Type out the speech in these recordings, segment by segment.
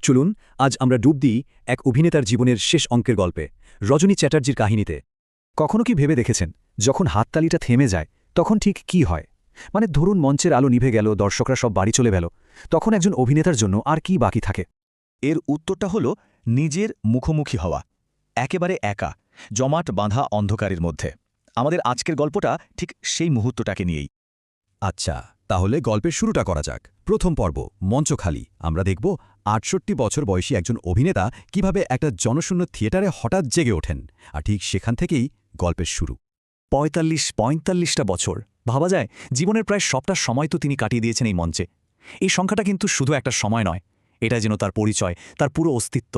চলুন আজ আমরা ডুব দিই এক অভিনেতার জীবনের শেষ অঙ্কের গল্পে, রজনী চ্যাটার্জির কাহিনীতে। কখনো কি ভেবে দেখেছেন, যখন হাততালিটা থেমে যায় তখন ঠিক কি হয়? মানে ধরুন মঞ্চের আলো নিভে গেল, দর্শকরা সব বাড়ি চলে গেল, তখন একজন অভিনেতার জন্য আর কি বাকি থাকে? এর উত্তরটা হল নিজের মুখোমুখি হওয়া, একেবারে একা, জমাট বাঁধা অন্ধকারের মধ্যে। আমাদের আজকের গল্পটা ঠিক সেই মুহূর্তটাকে নিয়েই। আচ্ছা, তাহলে গল্পের শুরুটা করা যাক। প্রথম পর্ব, মঞ্চ খালি। আমরা দেখব ৬৮ বছর বয়সী একজন অভিনেতা কিভাবে একটা জনশূন্য থিয়েটারে হঠাৎ জেগে ওঠেন, আর ঠিক সেখান থেকেই গল্পের শুরু। ৪৫-৪৫টা বছর, ভাবা যায় জীবনের প্রায় সবটা সময় তো তিনি কাটিয়ে দিয়েছেন এই মঞ্চে। এই সংখ্যাটা কিন্তু শুধু একটা সময় নয়, এটা যেন তার পরিচয়, তার পুরো অস্তিত্ব।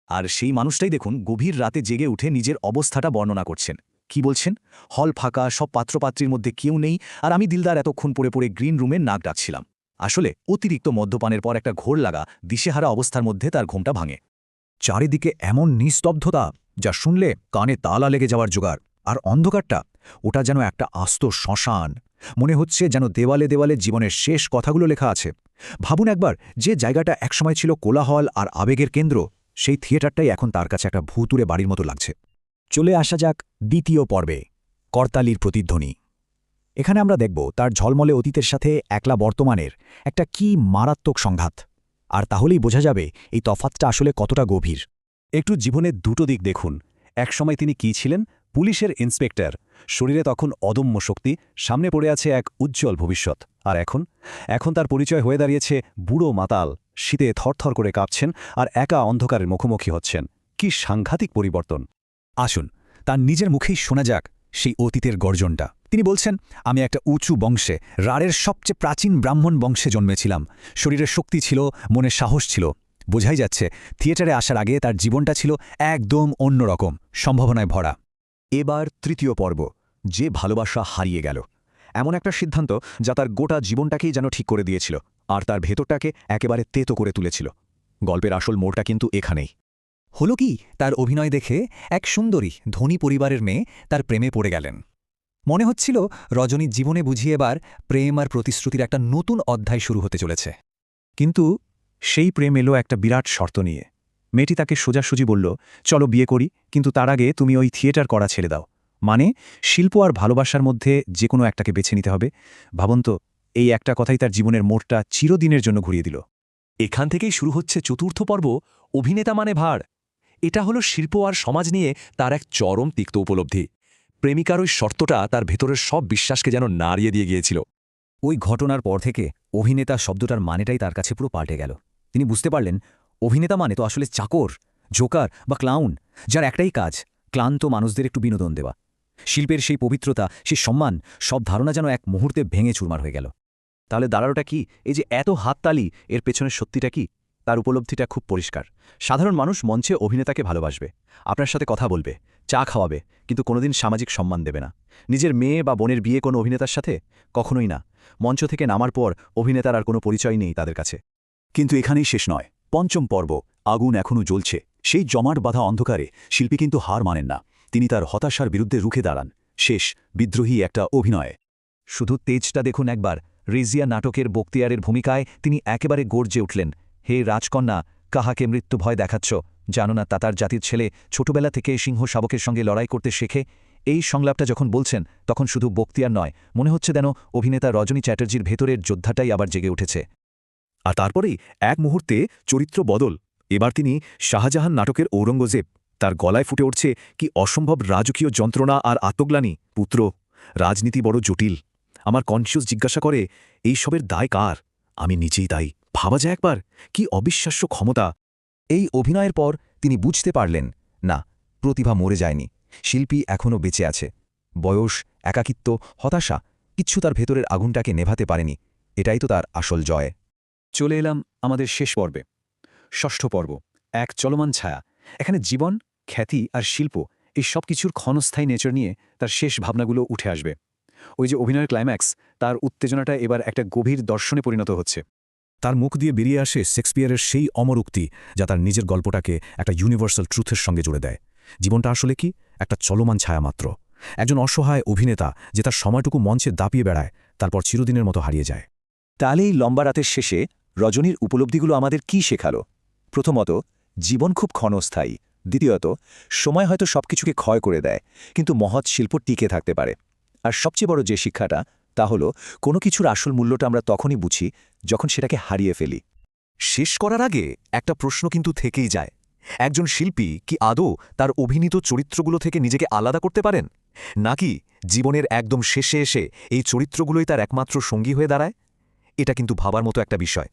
আর সেই মানুষটাই দেখুন গভীর রাতে জেগে উঠে নিজের অবস্থাটা বর্ণনা করছেন। কি বলছেন? হল ফাঁকা, সব পাত্রপাত্রীর মধ্যে কেউ নেই, আর আমি দিলদার এতক্ষণ পড়ে পড়ে গ্রিন রুমে নাক ডাকছিলাম। আসলে অতিরিক্ত মদ্যপানের পর একটা ঘোর লাগা দিশেহারা অবস্থার মধ্যে তার ঘুমটা ভাঙে। চারিদিকে এমন নিস্তব্ধতা যা শুনলে কানে তালা লেগে যাওয়ার জোগাড়, আর অন্ধকারটা, ওটা যেন একটা আস্ত শ্মশান। মনে হচ্ছে যেন দেওয়ালে দেওয়ালে জীবনের শেষ কথাগুলো লেখা আছে। ভাবুন একবার, যে জায়গাটা একসময় ছিল কোলাহল আর আবেগের কেন্দ্র, সেই থিয়েটারটাই এখন তার কাছে একটা ভূতুরে বাড়ির মতো লাগছে। চলে আসা যাক দ্বিতীয় পর্বে, করতালির প্রতিধ্বনি। এখানে আমরা দেখব তার ঝলমলে অতীতের সাথে একলা বর্তমানের একটা কি মারাত্মক সংঘাত। আর তাহলেই বোঝা যাবে এই তফাৎটা আসলে কতটা গভীর। একটু জীবনের দুটো দিক দেখুন। একসময় তিনি কি ছিলেন? পুলিশের ইন্সপেক্টর। শরীরে তখন অদম্য শক্তি, সামনে পড়ে আছে এক উজ্জ্বল ভবিষ্যৎ। আর এখন তার পরিচয় হয়ে দাঁড়িয়েছে বুড়ো মাতাল, শীতে থরথর করে কাঁপছেন আর একা অন্ধকারের মুখোমুখি হচ্ছেন। কি সাংঘাতিক পরিবর্তন! আসুন তার নিজের মুখেই শোনা যাক সেই অতীতের গর্জনটা। তিনি বলছেন, আমি একটা উঁচু বংশে, রাড়ের সবচেয়ে প্রাচীন ব্রাহ্মণ বংশে জন্মেছিলাম। শরীরের শক্তি ছিল, মনে সাহস ছিল। বোঝাই যাচ্ছে থিয়েটারে আসার আগে তার জীবনটা ছিল একদম অন্যরকম, সম্ভাবনায় ভরা। এবার তৃতীয় পর্ব, যে ভালোবাসা হারিয়ে গেল। এমন একটা সিদ্ধান্ত যা তার গোটা জীবনটাকেই যেন ঠিক করে দিয়েছিল, আর তার ভেতরটাকে একেবারে তেতো করে তুলেছিল। গল্পের আসল মোড়টা কিন্তু এখানেই। হলো কি, তার অভিনয় দেখে এক সুন্দরী ধনী পরিবারের মেয়ে তার প্রেমে পড়ে গেলেন। মনে হচ্ছিল রজনীর জীবনে বুঝি এবার প্রেম আর প্রতিশ্রুতির একটা নতুন অধ্যায় শুরু হতে চলেছে। কিন্তু সেই প্রেম এলো একটা বিরাট শর্ত নিয়ে। মেয়েটি তাকে সোজাসুজি বলল, চলো বিয়ে করি, কিন্তু তার আগে তুমি ওই থিয়েটার করা ছেড়ে দাও। মানে শিল্প আর ভালোবাসার মধ্যে যে কোনো একটাকে বেছে নিতে হবে। ভাবুন তো, এই একটা কথাই তার জীবনের মোড়টা চিরদিনের জন্য ঘুরিয়ে দিল। এখান থেকেই শুরু হচ্ছে চতুর্থ পর্ব, অভিনেতা মানে ভার। এটা হলো শিল্প আর সমাজ নিয়ে তার এক চরম তিক্ত উপলব্ধি। প্রেমিকার ওই শর্তটা তার ভেতরের সব বিশ্বাসকে যেন নাড়িয়ে দিয়ে গিয়েছিল। ওই ঘটনার পর থেকে অভিনেতা শব্দটার মানেটাই তার কাছে পুরো পাল্টে গেল। তিনি বুঝতে পারলেন, অভিনেতা মানে তো আসলে চাকর, জোকার বা ক্লাউন, যার একটাই কাজ ক্লান্ত মানুষদের একটু বিনোদন দেওয়া। শিল্পের সেই পবিত্রতা, সেই সম্মান, সব ধারণা যেন এক মুহূর্তে ভেঙে চুরমার হয়ে গেল। তাহলে দাঁড়ানোটা কি? এই যে এত হাততালি, এর পেছনের সত্যিটা কি? তার উপলব্ধিটা খুব পরিষ্কার। সাধারণ মানুষ মঞ্চে অভিনেতাকে ভালোবাসবে, আপনার সাথে কথা বলবে, চা খাওয়াবে, কিন্তু কোনোদিন সামাজিক সম্মান দেবে না। নিজের মেয়ে বা বোনের বিয়ে কোনো অভিনেতার সাথে? কখনোই না। মঞ্চ থেকে নামার পর অভিনেতার আর কোনো পরিচয় নেই তাদের কাছে। কিন্তু এখানেই শেষ নয়। পঞ্চম পর্ব, আগুন এখনও জ্বলছে। সেই জমাট বাঁধা অন্ধকারে শিল্পী কিন্তু হার মানেন না। তিনি তার হতাশার বিরুদ্ধে রুখে দাঁড়ান, শেষ বিদ্রোহী একটা অভিনয়ে। শুধু তেজটা দেখুন একবার। রেজিয়া নাটকের বক্তিয়ারের ভূমিকায় তিনি একেবারে গর্জে উঠলেন। হে রাজকন্যা, কাহাকে মৃত্যু ভয় দেখাচ্ছ? জানো না তাতার জাতির ছেলে ছোটবেলা থেকে সিংহ শাবকের সঙ্গে লড়াই করতে শেখে? এই সংলাপটা যখন বলছেন তখন শুধু বক্তিয়ার নয়, মনে হচ্ছে যেন অভিনেতা রজনী চ্যাটার্জির ভেতরের যোদ্ধাটাই আবার জেগে উঠেছে। আর তারপরেই এক মুহূর্তে চরিত্র বদল। এবার তিনি শাহজাহান নাটকের ঔরঙ্গজেব। তার গলায় ফুটে উঠছে কি অসম্ভব রাজকীয় যন্ত্রণা আর আত্মগ্লানি। পুত্র, রাজনীতি বড় জটিল। আমার কনসিয়াস জিজ্ঞাসা করে, এই সবের দায় কার? আমি নিজেই দায়ী। ভাবা যায় একবার, কি অবিশ্বাস্য ক্ষমতা! এই অভিনয়ের পর তিনি বুঝতে পারলেন, না, প্রতিভা মরে যায়নি, শিল্পী এখনও বেঁচে আছে। বয়স, একাকিত্ব, হতাশা, কিচ্ছু তার ভেতরের আগুনটাকে নেভাতে পারেনি। এটাই তো তার আসল জয়। চলে এলাম আমাদের শেষ পর্বে, ষষ্ঠ পর্ব, এক চলমান ছায়া। এখানে জীবন, খ্যাতি আর শিল্প, এই সব কিছুর ক্ষণস্থায়ী নেচার নিয়ে তার শেষ ভাবনাগুলো উঠে আসবে। ওই যে অভিনয়ের ক্লাইম্যাক্স, তার উত্তেজনাটা এবার একটা গভীর দর্শনে পরিণত হচ্ছে। তার মুখ দিয়ে বেরিয়ে আসে শেক্সপিয়ারের সেই অমর উক্তি, যা তার নিজের গল্পটাকে একটা ইউনিভার্সাল ট্রুথের সঙ্গে জুড়ে দেয়। জীবনটা আসলে কি? একটা চলমান ছায়া মাত্র। একজন অসহায় অভিনেতা যে তার সময়টুকু মঞ্চে দাপিয়ে বেড়ায়, তারপর চিরদিনের মতো হারিয়ে যায়। তাহলে এই লম্বা রাতের শেষে রজনীর উপলব্ধিগুলো আমাদের কি শেখালো? প্রথমত, জীবন খুব ক্ষণস্থায়ী। দ্বিতীয়ত, সময় হয়তো সবকিছুকে ক্ষয় করে দেয়, কিন্তু মহৎ শিল্প টিকে থাকতে পারে। আর সবচেয়ে বড় যে শিক্ষাটা, তা হলো কোনো কিছুর আসল মূল্যটা আমরা তখনই বুঝি যখন সেটাকে হারিয়ে ফেলি। শেষ করার আগে একটা প্রশ্ন কিন্তু থেকেই যায়, একজন শিল্পী কি আদৌ তার অভিনীত চরিত্রগুলো থেকে নিজেকে আলাদা করতে পারেন, নাকি জীবনের একদম শেষে এসে এই চরিত্রগুলোই তার একমাত্র সঙ্গী হয়ে দাঁড়ায়? এটা কিন্তু ভাবার মতো একটা বিষয়।